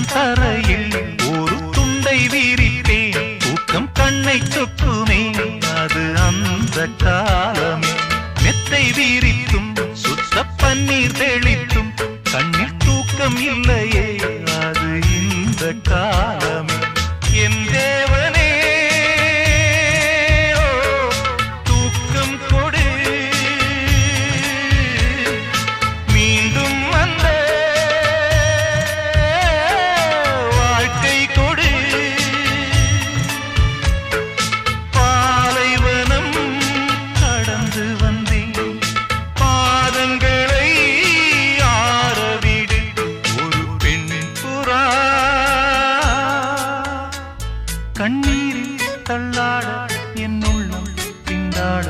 தான் தரையில் ஒரு துண்டை வீரிப்பேன் தூக்கம் கண்ணை சொக்குமே அது அந்த காலமே மெத்தை வீரித்தும் சுத்த பன்னீர் தெளித்தும் கண்ணில் தூக்கம் இல்லையே அது இந்த காலமே என் தேவனே தூக்கம் கொடு மீண்டும் அந்த வாழ்க்கை கொடு பாலைவனம் கடந்து வந்தேன் பாதங்களை ஆரவிடு ஒரு பெண் புறா கண்ணீரில் தள்ளாட என் உள்ளம் திண்டாட